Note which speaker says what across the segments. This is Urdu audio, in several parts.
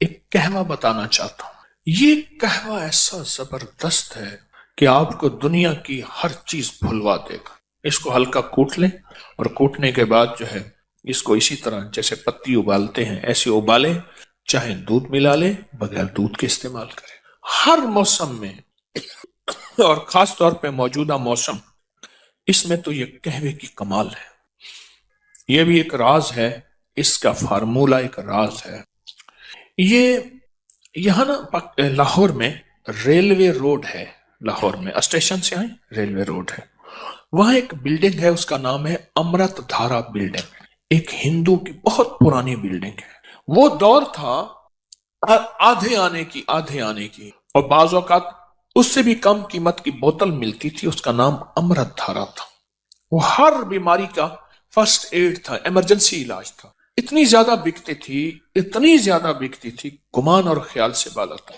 Speaker 1: ایک قہوہ بتانا چاہتا ہوں. یہ قہوہ ایسا زبردست ہے کہ آپ کو دنیا کی ہر چیز بھلوا دے گا. اس کو ہلکا کوٹ لیں اور کوٹنے کے بعد جو ہے اس کو اسی طرح جیسے پتی ابالتے ہیں ایسے ابالیں، چاہے دودھ ملا لیں، بغیر دودھ کے استعمال کریں. ہر موسم میں اور خاص طور پہ موجودہ موسم، اس میں تو یہ قہوے کی کمال ہے. یہ بھی ایک راز ہے، اس کا فارمولہ ایک راز ہے. یہ یہاں نا لاہور میں ریلوے روڈ ہے. لاہور میں اسٹیشن سے آئیں ریلوے روڈ ہے، وہاں ایک بلڈنگ ہے، اس کا نام ہے امرت دھارا بلڈنگ. ایک ہندو کی بہت پرانی بلڈنگ ہے. وہ دور تھا آدھے آنے کی اور بعض اوقات اس سے بھی کم قیمت کی بوتل ملتی تھی، اس کا نام امرت دھارا تھا. وہ ہر بیماری کا فرسٹ ایڈ تھا، ایمرجنسی علاج تھا. اتنی زیادہ بکتی تھی گمان اور خیال سے بالا تھا.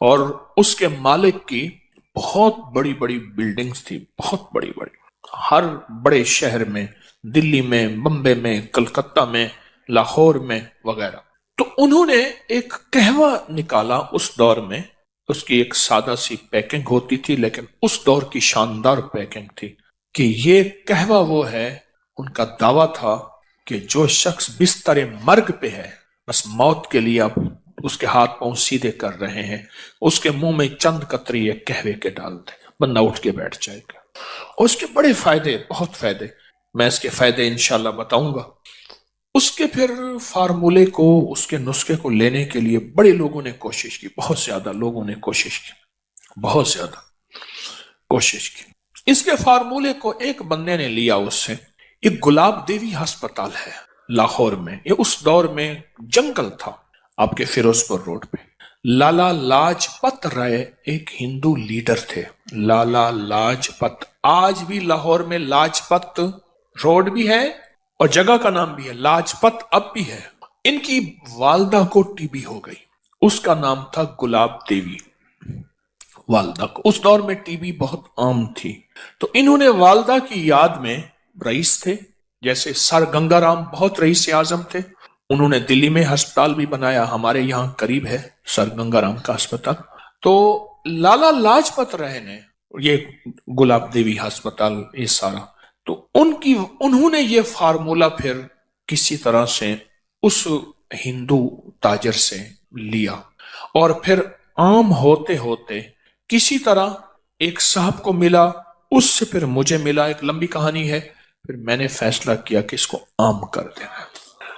Speaker 1: اور اس کے مالک کی بہت بڑی بڑی بلڈنگز تھی، بہت بڑی بڑی، ہر بڑے شہر میں، دلی میں، بمبے میں، کلکتہ میں، لاہور میں وغیرہ. تو انہوں نے ایک قہوہ نکالا اس دور میں. اس کی ایک سادہ سی پیکنگ ہوتی تھی، لیکن اس دور کی شاندار پیکنگ تھی کہ یہ قہوہ وہ ہے. ان کا دعویٰ تھا کہ جو شخص بستر مرگ پہ ہے، بس موت کے لیے اب اس کے ہاتھ پاؤں سیدھے کر رہے ہیں، اس کے منہ میں چند قطرے یہ قہوے کے ڈال دیں، بندہ اٹھ کے بیٹھ جائے گا. اور اس کے بڑے فائدے، بہت فائدے، میں اس کے فائدے انشاءاللہ بتاؤں گا. اس کے پھر فارمولے کو، اس کے نسخے کو لینے کے لیے بڑے لوگوں نے کوشش کی، بہت زیادہ لوگوں نے کوشش کی، بہت زیادہ کوشش کی. اس کے فارمولے کو ایک بندے نے لیا اس سے. ایک گلاب دیوی ہسپتال ہے لاہور میں. یہ اس دور میں جنگل تھا، آپ کے فیروز پور روڈ پہ. لالا لاجپت رائے ایک ہندو لیڈر تھے. لالا لاجپت، آج بھی لاہور میں لاجپت روڈ بھی ہے اور جگہ کا نام بھی ہے، لاجپت اب بھی ہے. ان کی والدہ کو ٹی بی ہو گئی، اس کا نام تھا گلاب دیوی. والدہ کو، اس دور میں ٹی بی بہت عام تھی، تو انہوں نے والدہ کی یاد میں، رئیس تھے جیسے سر گنگا رام بہت رئیس اعظم تھے، انہوں نے دلی میں ہسپتال بھی بنایا، ہمارے یہاں قریب ہے سر گنگا رام کا ہسپتال. تو لالا لاجپت رائے نے یہ گلاب دیوی ہسپتال یہ سارا، تو انہوں نے یہ فارمولہ پھر کسی طرح سے اس ہندو تاجر سے لیا، اور پھر عام ہوتے ہوتے کسی طرح ایک صاحب کو ملا، اس سے پھر مجھے ملا، ایک لمبی کہانی ہے. پھر میں نے فیصلہ کیا کہ اس کو عام کر دینا.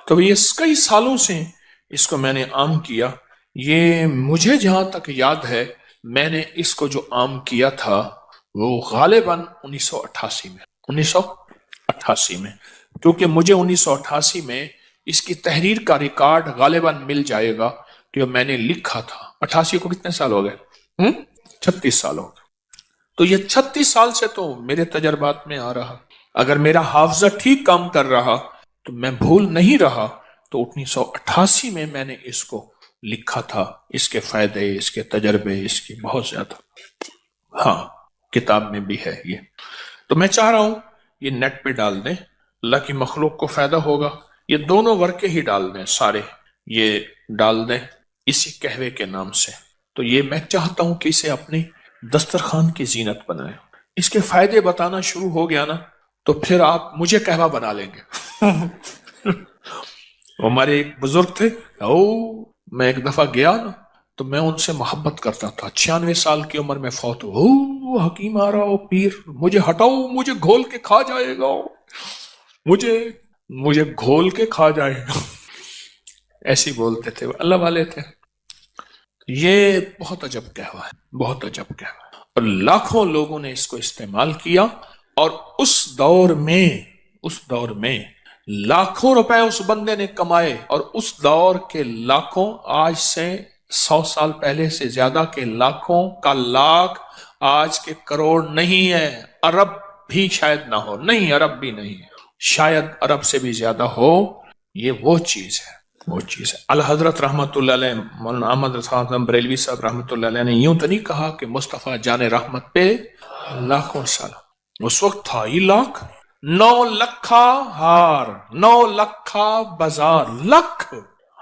Speaker 1: تو یہ کئی سالوں سے اس کو میں نے عام کیا. یہ مجھے جہاں تک یاد ہے، میں نے اس کو جو عام کیا تھا وہ غالباً 1988 میں، کیونکہ مجھے 1988 میں اس کی تحریر کا ریکارڈ غالباً مل جائے گا کہ میں نے لکھا تھا. 88 کو کتنے سال ہو گئے؟ 36 سال ہو گئے. تو یہ 36 سال سے تو میرے تجربات میں آ رہا. اگر میرا حافظہ ٹھیک کام کر رہا تو میں بھول نہیں رہا، تو 1988 میں نے اس کو لکھا تھا. اس کے فائدے، اس کے تجربے، اس کی بہت زیادہ، ہاں کتاب میں بھی ہے یہ. تو میں چاہ رہا ہوں یہ نیٹ پہ ڈال دیں، اللہ کی مخلوق کو فائدہ ہوگا. یہ دونوں ورقے ہی ڈال دیں، سارے یہ ڈال دیں اسی قہوے کے نام سے. تو یہ میں چاہتا ہوں کہ اسے اپنی دسترخوان کی زینت بنائیں. اس کے فائدے بتانا شروع ہو گیا نا تو پھر آپ مجھے قہوہ بنا لیں گے. ہمارے ایک بزرگ تھے، میں ایک دفعہ گیا نا تو میں ان سے محبت کرتا تھا. 96 سال کی عمر میں فوت ہو. حکیم آ رہا ہو، پیر، مجھے ہٹاؤ، مجھے گھول کے کھا جائے گا، مجھے گھول کے کھا جائے گا. ایسے بولتے تھے، اللہ والے تھے. یہ بہت عجب قہوہ ہے، بہت عجب قہوہ ہے، اور لاکھوں لوگوں نے اس کو استعمال کیا. اور اس دور میں لاکھوں روپے اس بندے نے کمائے. اور اس دور کے لاکھوں، آج سے 100 سال پہلے سے زیادہ کے لاکھوں کا لاکھ آج کے کروڑ نہیں ہے. ارب بھی شاید نہ ہو، نہیں ارب بھی نہیں ہے، شاید ارب سے بھی زیادہ ہو. یہ وہ چیز ہے، وہ چیز ہے. الحضرت رحمت اللہ علیہ، مولانا احمد رضا بریلوی صاحب رحمت اللہ علیہ نے یوں تو نہیں کہا کہ مصطفیٰ جان رحمت پہ لاکھوں سال. اس وقت تھا ہی لاکھ. 9 لکھا ہار، 9 لکھا بازار، لکھ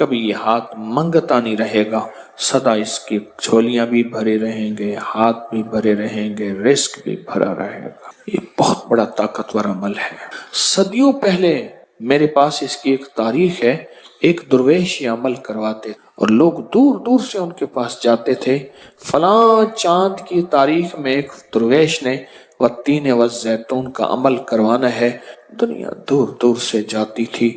Speaker 1: کبھی یہ ہاتھ منگتا نہیں رہے گا، سدا اس کی جھولیاں بھی بھرے رہیں گے، ہاتھ بھی بھرے رہیں گے، رزق بھی بھرا رہے گا۔ یہ بہت بڑا طاقتور عمل ہے۔ صدیوں پہلے میرے پاس اس کی ایک تاریخ ہے، ایک درویش یہ عمل کرواتے اور لوگ دور دور سے ان کے پاس جاتے تھے۔ فلاں چاند کی تاریخ میں ایک درویش نے والتین والزیتون کا عمل کروانا ہے، دنیا دور دور سے جاتی تھی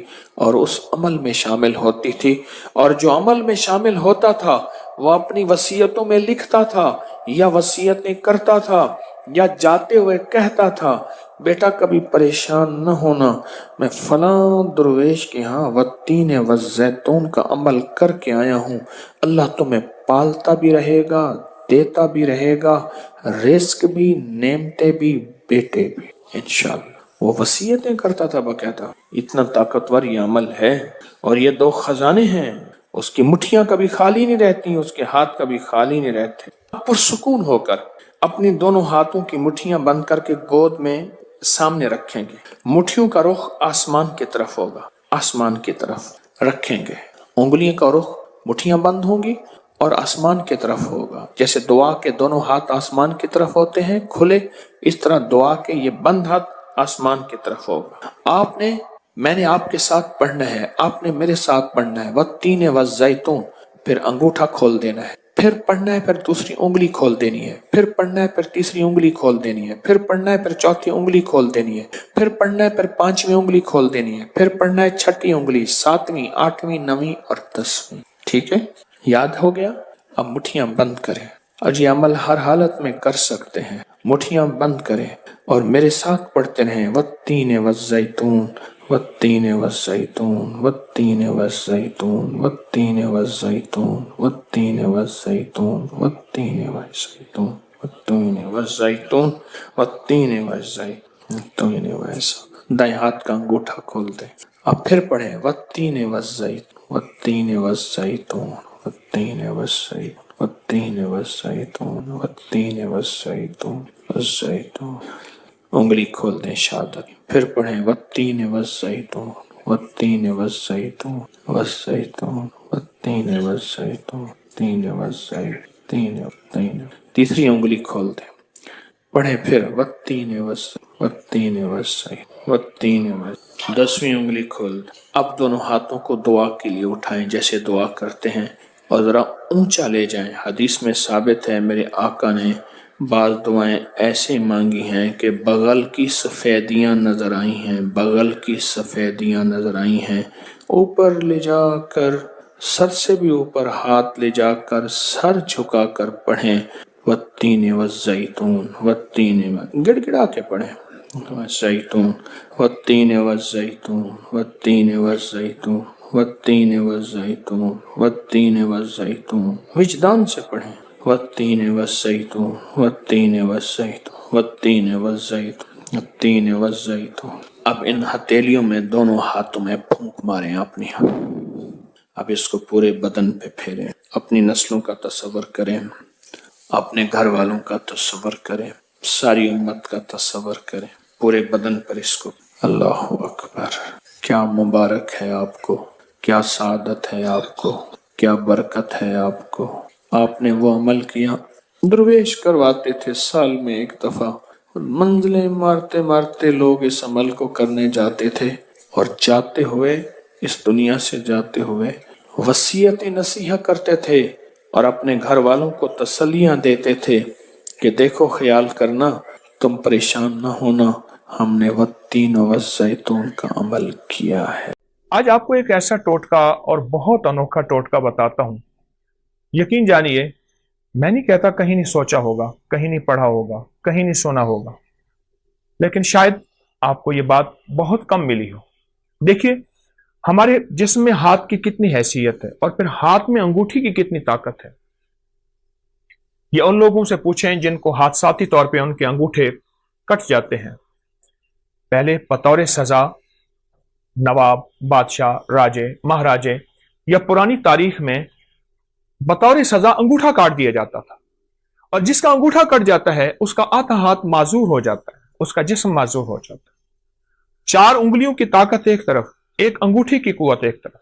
Speaker 1: اور اس عمل میں شامل ہوتی تھی، اور جو عمل میں شامل ہوتا تھا وہ اپنی وصیتوں میں لکھتا تھا یا وصیتیں کرتا تھا یا جاتے ہوئے کہتا تھا، بیٹا کبھی پریشان نہ ہونا، میں فلاں درویش کے ہاں والتین والزیتون کا عمل کر کے آیا ہوں، اللہ تمہیں پالتا بھی رہے گا، دیتا بھی رہے گا، رزق بھی، نعمتیں بھی، بیٹے بھی انشاءاللہ۔ وہ وصیتیں کرتا تھا باقاعدہ۔ اتنا طاقتور یہ عمل ہے، اور یہ دو خزانے ہیں، اس کی مٹھیاں کبھی خالی نہیں رہتی، اس کے ہاتھ کبھی خالی نہیں رہتے۔ آپ پرسکون ہو کر اپنی دونوں ہاتھوں کی مٹھیاں بند کر کے گود میں سامنے رکھیں گے، مٹھیوں کا رخ آسمان کی طرف ہوگا، آسمان کی طرف رکھیں گے، انگلیوں کا رخ، مٹھیاں بند ہوں گی اور آسمان کی طرف ہوگا۔ جیسے دعا کے دونوں ہاتھ آسمان کی طرف ہوتے ہیں کھلے، اس طرح دعا کے یہ بند ہاتھ آسمان کی طرف ہوگا۔ میں نے آپ کے ساتھ پڑھنا ہے، آپ نے میرے ساتھ پڑھنا ہے، والتین والزیتون، پھر انگوٹھا کھول دینا ہے، پھر پڑھنا ہے، پھر دوسری انگلی کھول دینی ہے، پھر پڑھنا ہے، پھر تیسری انگلی کھول دینی ہے، پھر پڑھنا ہے، پھر چوتھی انگلی کھول دینی ہے، پھر پڑھنا ہے، پھر پانچویں انگلی کھول دینی ہے، پھر پڑھنا ہے چھٹی انگلی، ساتویں، آٹھویں، نویں اور 10ویں۔ ٹھیک ہے، یاد ہو گیا؟ اب مٹھیاں بند کریں، اور یہ عمل ہر حالت میں کر سکتے ہیں۔ مٹھیاں بند کریں اور میرے ساتھ پڑھتے رہیں، والتین والزیتون، والتین والزیتون، والتین والزیتون، والتین والزیتون، والتین والزیتون، والتین والزیتون، والتین والزیتون، والتین والزیتون، والتین۔ دائیں ہاتھ کا انگوٹھا کھول دیں، اب پھر پڑھیں، والتین والزیتون، والتین والزیتون، والتین والزیتون، والتین والزیتون، والتین والزیتون، والزیتون۔ انگلی کھول دیں شہادت، پھر پڑھیں، والتین والزیتون، والتین والزیتون، والزیتون، والتین والزیتون، تین والزیتون، تین۔ تیسری انگلی کھول دیں، پڑھیں پھر، والتین والتین والزیتون، والتین والزیتون۔ 10ویں انگلی کھول دیں۔ اب دونوں ہاتھوں کو دعا کے لیے اٹھائیں جیسے دعا کرتے ہیں، اور ذرا اونچا لے جائیں۔ حدیث میں ثابت ہے میرے آقا نے بعض دعائیں ایسے مانگی ہیں کہ بغل کی سفیدیاں نظر آئی ہیں، بغل کی سفیدیاں نظر آئی ہیں۔ اوپر لے جا کر، سر سے بھی اوپر ہاتھ لے جا کر، سر جھکا کر پڑھیں، والتین والزیتون، والتین، گڑ گڑا کے پڑھیں، والزیتون، والتین والزیتون، والتین والزیتون، والتین والزیتون، والتین والزیتون۔ وجدان سے پڑھیں، والتین والزیتون، والتین والزیتون، والتین والزیتون، والتین والزیتون۔ اب ان ہتھیلیوں میں، دونوں ہاتھوں میں پھونک ماریں اپنی۔ اب اس کو پورے بدن پہ پھیریں، اپنی نسلوں کا تصور کریں، اپنے گھر والوں کا تصور کریں، ساری امت کا تصور کریں، پورے بدن پر اس کو۔ اللہ اکبر! کیا مبارک ہے آپ کو، کیا سعادت ہے آپ کو، کیا برکت ہے آپ کو۔ آپ نے وہ عمل کیا، درویش کرواتے تھے سال میں ایک دفعہ، منزلیں مارتے مارتے لوگ اس عمل کو کرنے جاتے تھے، اور جاتے ہوئے، اس دنیا سے جاتے ہوئے وصیت نصیحت کرتے تھے اور اپنے گھر والوں کو تسلیاں دیتے تھے کہ دیکھو خیال کرنا، تم پریشان نہ ہونا، ہم نے والتین والزیتون کا عمل کیا ہے۔
Speaker 2: آج آپ کو ایک ایسا ٹوٹکا اور بہت انوکھا ٹوٹکا بتاتا ہوں۔ یقین جانیے، میں نہیں کہتا کہیں نہیں سوچا ہوگا، کہیں نہیں پڑھا ہوگا، کہیں نہیں سنا ہوگا، لیکن شاید آپ کو یہ بات بہت کم ملی ہو۔ دیکھیے، ہمارے جسم میں ہاتھ کی کتنی حیثیت ہے، اور پھر ہاتھ میں انگوٹھی کی کتنی طاقت ہے۔ یہ ان لوگوں سے پوچھیں جن کو حادثاتی طور پہ ان کے انگوٹھے کٹ جاتے ہیں۔ پہلے بطور سزا نواب، بادشاہ، راجے، مہاراجے یا پرانی تاریخ میں بطور سزا انگوٹھا کاٹ دیا جاتا تھا، اور جس کا انگوٹھا کٹ جاتا ہے اس کا آدھا ہاتھ معذور ہو جاتا ہے، اس کا جسم معذور ہو جاتا ہے۔ 4 انگلیوں کی طاقت ایک طرف، ایک انگوٹھی کی قوت ایک طرف۔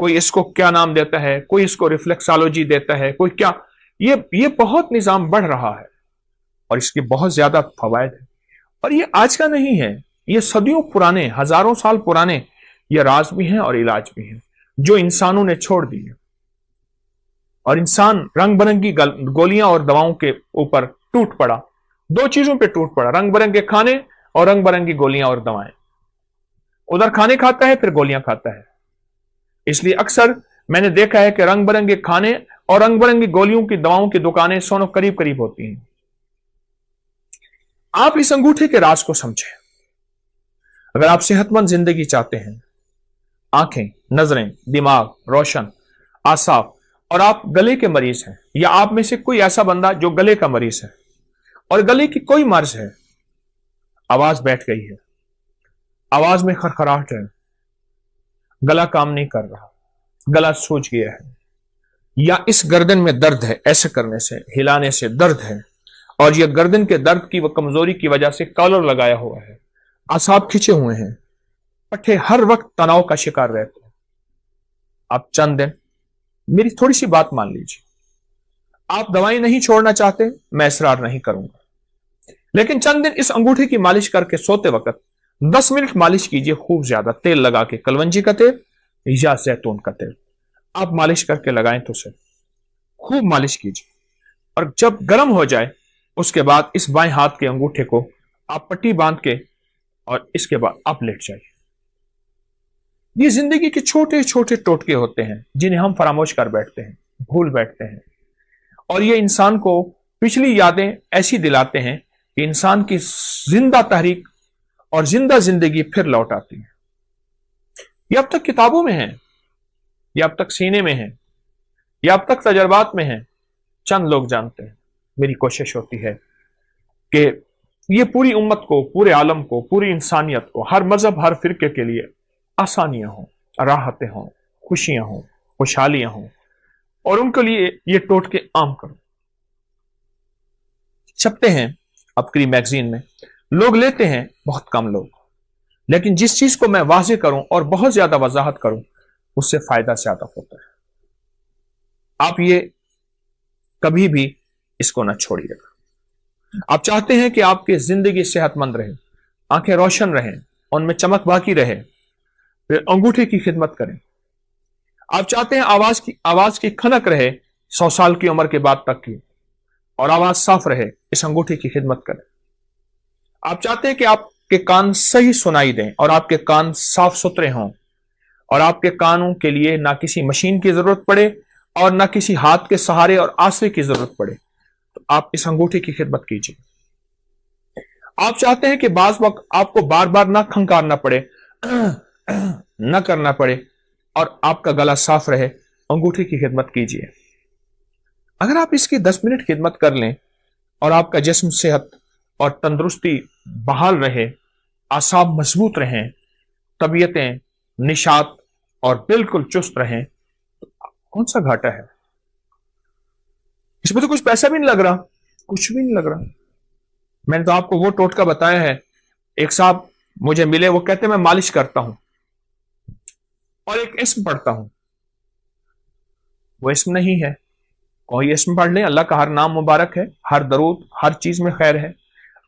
Speaker 2: کوئی اس کو کیا نام دیتا ہے, کوئی اس کو ریفلیکسالوجی دیتا ہے, کوئی کیا. یہ بہت نظام بڑھ رہا ہے اور اس کے بہت زیادہ فوائد ہیں. اور یہ آج کا نہیں ہے, یہ صدیوں پرانے, ہزاروں سال پرانے یہ راز بھی ہیں اور علاج بھی ہیں جو انسانوں نے چھوڑ دیے. اور انسان رنگ برنگی گولیاں اور دواؤں کے اوپر ٹوٹ پڑا, دو چیزوں پہ ٹوٹ پڑا, رنگ برنگے کھانے اور رنگ برنگی گولیاں اور دوائیں. ادھر کھانے کھاتا ہے پھر گولیاں کھاتا ہے. اس لیے اکثر میں نے دیکھا ہے کہ رنگ برنگے کھانے اور رنگ برنگی گولیوں کی دواؤں کی دکانیں سونوں قریب قریب ہوتی ہیں. آپ اس انگوٹھے کے راز کو سمجھیں. اگر آپ صحت مند زندگی چاہتے ہیں, آنکھیں, نظریں, دماغ روشن, اعصاب, اور آپ گلے کے مریض ہیں, یا آپ میں سے کوئی ایسا بندہ جو گلے کا مریض ہے اور گلے کی کوئی مرض ہے, آواز بیٹھ گئی ہے, آواز میں خرخراہٹ ہے, گلا کام نہیں کر رہا, گلا سوج گیا ہے, یا اس گردن میں درد ہے, ایسے کرنے سے, ہلانے سے درد ہے, اور یہ گردن کے درد کی وہ کمزوری کی وجہ سے کالر لگایا ہوا ہے, اعصاب کھچے ہوئے ہیں, پٹھے ہر وقت تناؤ کا شکار رہتے ہیں. آپ چند دن میری تھوڑی سی بات مان لیجیے. آپ دوائیں نہیں چھوڑنا چاہتے, میں اصرار نہیں کروں گا, لیکن چند دن اس انگوٹھے کی مالش کر کے سوتے وقت 10 منٹ مالش کیجیے خوب زیادہ, تیل لگا کے, کلونجی کا تیل یا زیتون کا تیل. آپ مالش کر کے لگائیں تو سے خوب مالش کیجیے, اور جب گرم ہو جائے اس کے بعد اس بائیں ہاتھ کے انگوٹھے کو آپ پٹی باندھ کے اور اس کے بعد آپ لیٹ جائیے. یہ زندگی کے چھوٹے چھوٹے ٹوٹکے ہوتے ہیں جنہیں ہم فراموش کر بیٹھتے ہیں, بھول بیٹھتے ہیں, اور یہ انسان کو پچھلی یادیں ایسی دلاتے ہیں کہ انسان کی زندہ تحریک اور زندہ زندگی پھر لوٹ آتی ہے. یہ اب تک کتابوں میں ہیں, یہ اب تک سینے میں ہیں, یہ اب تک تجربات میں ہیں, چند لوگ جانتے ہیں. میری کوشش ہوتی ہے کہ یہ پوری امت کو, پورے عالم کو, پوری انسانیت کو, ہر مذہب, ہر فرقے کے لیے آسانیاں ہوں, راحتیں ہوں, خوشیاں ہوں, خوشحالیاں ہوں, اور ان کے لیے یہ ٹوٹکے عام کروں. چھپتے ہیں عبقری میگزین میں, لوگ لیتے ہیں بہت کم لوگ, لیکن جس چیز کو میں واضح کروں اور بہت زیادہ وضاحت کروں اس سے فائدہ زیادہ ہوتا ہے. آپ یہ کبھی بھی اس کو نہ چھوڑیے گا. آپ چاہتے ہیں کہ آپ کی زندگی صحت مند رہے, آنکھیں روشن رہیں, ان میں چمک باقی رہے, پھر انگوٹھے کی خدمت کریں. آپ چاہتے ہیں آواز کی کھنک رہے 100 سال کی عمر کے بعد تک کی, اور آواز صاف رہے, اس انگوٹھے کی خدمت کریں. آپ چاہتے ہیں کہ آپ کے کان صحیح سنائی دیں اور آپ کے کان صاف ستھرے ہوں, اور آپ کے کانوں کے لیے نہ کسی مشین کی ضرورت پڑے اور نہ کسی ہاتھ کے سہارے اور آسرے کی ضرورت پڑے, تو آپ اس انگوٹھے کی خدمت کیجیے. آپ چاہتے ہیں کہ بعض وقت آپ کو بار بار نہ کھنکارنا پڑے, نہ کرنا پڑے, اور آپ کا گلا صاف رہے, انگوٹھے کی خدمت کیجیے. اگر آپ اس کی 10 منٹ خدمت کر لیں اور آپ کا جسم صحت اور تندرستی بحال رہے, اعصاب مضبوط رہیں, طبیعتیں نشاط اور بالکل چست رہیں, تو کون سا گھاٹا ہے؟ اس میں تو کچھ پیسہ بھی نہیں لگ رہا, کچھ بھی نہیں لگ رہا. میں نے تو آپ کو وہ ٹوٹکا بتایا ہے. ایک صاحب مجھے ملے, وہ کہتے ہیں میں مالش کرتا ہوں اور ایک اسم پڑھتا ہوں. وہ اسم نہیں ہے, کوئی اسم پڑھ لیں, اللہ کا ہر نام مبارک ہے, ہر درود ہر چیز میں خیر ہے,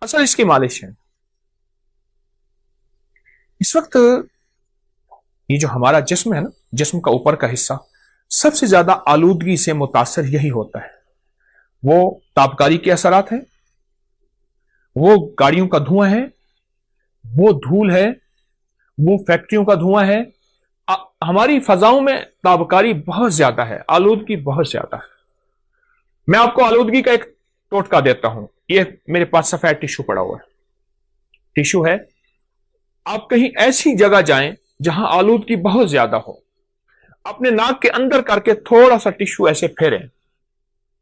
Speaker 2: اصل اس کی مالش ہے. اس وقت یہ جو ہمارا جسم ہے نا, جسم کا اوپر کا حصہ سب سے زیادہ آلودگی سے متاثر یہی ہوتا ہے. وہ تابکاری کے اثرات ہیں, وہ گاڑیوں کا دھواں ہے, وہ دھول ہے, وہ فیکٹریوں کا دھواں ہے. ہماری فضاؤں میں تابکاری بہت زیادہ ہے, آلودگی بہت زیادہ ہے. میں آپ کو آلودگی کا ایک ٹوٹکا دیتا ہوں. یہ میرے پاس سفید ٹیشو پڑا ہوا ہے, ٹیشو ہے. آپ کہیں ایسی جگہ جائیں جہاں آلودگی بہت زیادہ ہو, اپنے ناک کے اندر کر کے تھوڑا سا ٹیشو ایسے پھیریں,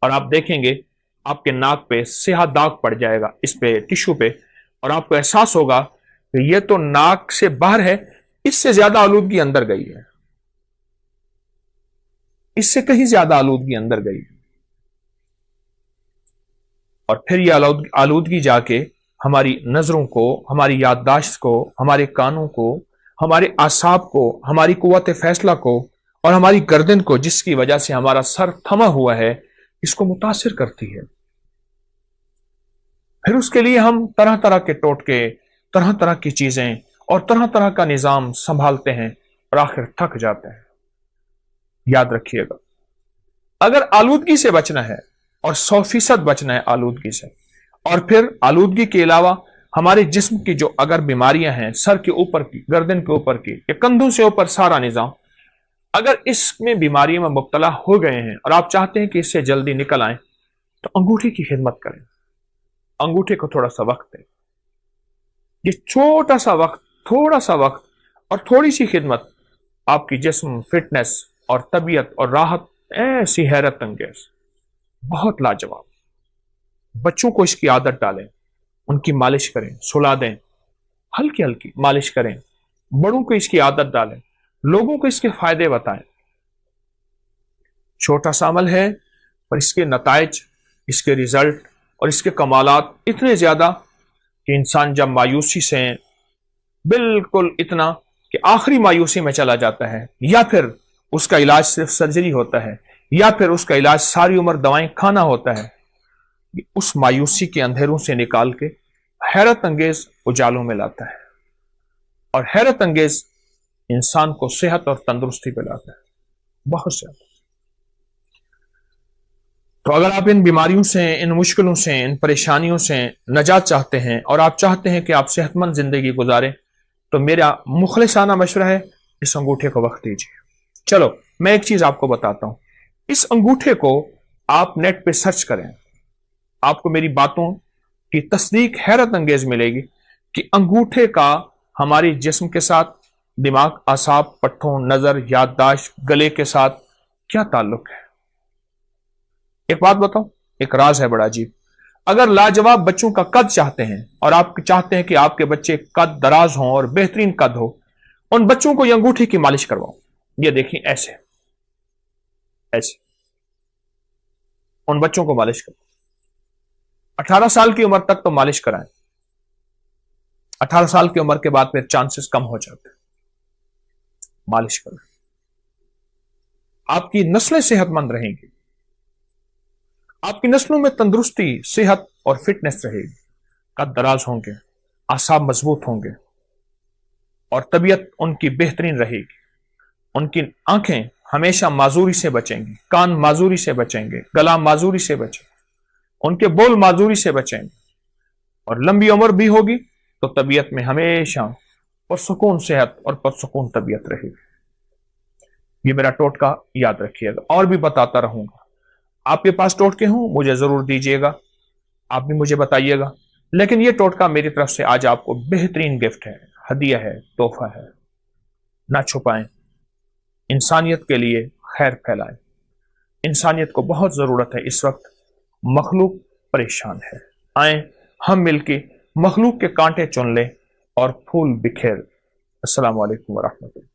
Speaker 2: اور آپ دیکھیں گے آپ کے ناک پہ سیاہ داغ پڑ جائے گا اس پہ, ٹیشو پہ, اور آپ کو احساس ہوگا کہ یہ تو ناک سے باہر ہے, اس سے زیادہ آلودگی اندر گئی ہے, اس سے کہیں زیادہ آلودگی اندر گئی ہے. اور پھر یہ آلودگی جا کے ہماری نظروں کو, ہماری یادداشت کو, ہمارے کانوں کو, ہمارے اعصاب کو, ہماری قوت فیصلہ کو اور ہماری گردن کو، جس کی وجہ سے ہمارا سر تھما ہوا ہے، اس کو متاثر کرتی ہے۔ پھر اس کے لیے ہم طرح طرح کے ٹوٹکے، طرح طرح کی چیزیں اور طرح طرح کا نظام سنبھالتے ہیں اور آخر تھک جاتے ہیں۔ یاد رکھیے گا، اگر آلودگی سے بچنا ہے اور 100% بچنا ہے آلودگی سے، اور پھر آلودگی کے علاوہ ہمارے جسم کی جو اگر بیماریاں ہیں، سر کے اوپر کی، گردن کے اوپر کی، یا کندھوں سے اوپر سارا نظام، اگر اس میں بیماریوں میں مبتلا ہو گئے ہیں اور آپ چاہتے ہیں کہ اس سے جلدی نکل آئیں، تو انگوٹھی کی خدمت کریں، انگوٹھے کو تھوڑا سا وقت دیں۔ یہ چھوٹا سا وقت، تھوڑا سا وقت اور تھوڑی سی خدمت آپ کی جسم، فٹنس اور طبیعت اور راحت ایسی حیرت انگیز، بہت لاجواب۔ بچوں کو اس کی عادت ڈالیں، ان کی مالش کریں، سلا دیں، ہلکی ہلکی مالش کریں۔ بڑوں کو اس کی عادت ڈالیں، لوگوں کو اس کے فائدے بتائیں۔ چھوٹا سا عمل ہے اور اس کے نتائج، اس کے ریزلٹ اور اس کے کمالات اتنے زیادہ کہ انسان جب مایوسی سے، بالکل اتنا کہ آخری مایوسی میں چلا جاتا ہے، یا پھر اس کا علاج صرف سرجری ہوتا ہے، یا پھر اس کا علاج ساری عمر دوائیں کھانا ہوتا ہے، اس مایوسی کے اندھیروں سے نکال کے حیرت انگیز اجالوں میں لاتا ہے، اور حیرت انگیز انسان کو صحت اور تندرستی پہ لاتا ہے، بہت زیادہ۔ تو اگر آپ ان بیماریوں سے، ان مشکلوں سے، ان پریشانیوں سے نجات چاہتے ہیں اور آپ چاہتے ہیں کہ آپ صحت مند زندگی گزاریں، تو میرا مخلصانہ مشورہ ہے، اس انگوٹھے کو وقت دیجیے۔ چلو میں ایک چیز آپ کو بتاتا ہوں، اس انگوٹھے کو آپ نیٹ پہ سرچ کریں، آپ کو میری باتوں کی تصدیق حیرت انگیز ملے گی کہ انگوٹھے کا ہماری جسم کے ساتھ، دماغ، اعصاب، پٹھوں، نظر، یادداشت، گلے کے ساتھ کیا تعلق ہے۔ ایک بات بتاؤں، ایک راز ہے بڑا عجیب۔ اگر لاجواب بچوں کا قد چاہتے ہیں اور آپ چاہتے ہیں کہ آپ کے بچے قد دراز ہوں اور بہترین قد ہو، ان بچوں کو یہ انگوٹھی کی مالش کرواؤ۔ یہ دیکھیں، ایسے ایسے ان بچوں کو مالش کرو۔ 18 سال کی عمر تک تو مالش کرائیں، 18 سال کی عمر کے بعد پھر چانسز کم ہو جاتے ہیں۔ مالش کریں، آپ کی نسلیں صحت مند رہیں گی، آپ کی نسلوں میں تندرستی، صحت اور فٹنس رہے گی، قد دراز ہوں گے، اعصاب مضبوط ہوں گے، اور طبیعت ان کی بہترین رہے گی۔ ان کی آنکھیں ہمیشہ معذوری سے بچیں گی، کان معذوری سے بچیں گے، گلا معذوری سے بچیں گے، ان کے بول معذوری سے بچیں گے، اور لمبی عمر بھی ہوگی تو طبیعت میں ہمیشہ پرسکون صحت اور پرسکون طبیعت رہے گی۔ یہ میرا ٹوٹکا یاد رکھیے گا، اور بھی بتاتا رہوں گا۔ آپ کے پاس ٹوٹکے ہوں مجھے ضرور دیجیے گا، آپ بھی مجھے بتائیے گا، لیکن یہ ٹوٹکا میری طرف سے آج آپ کو بہترین گفٹ ہے، ہدیہ ہے، تحفہ ہے۔ نہ چھپائیں، انسانیت کے لیے خیر پھیلائیں۔ انسانیت کو بہت ضرورت ہے اس وقت، مخلوق پریشان ہے۔ آئیں ہم مل کے مخلوق کے کانٹے چن لیں اور پھول بکھیر۔ السلام علیکم ورحمۃ اللہ۔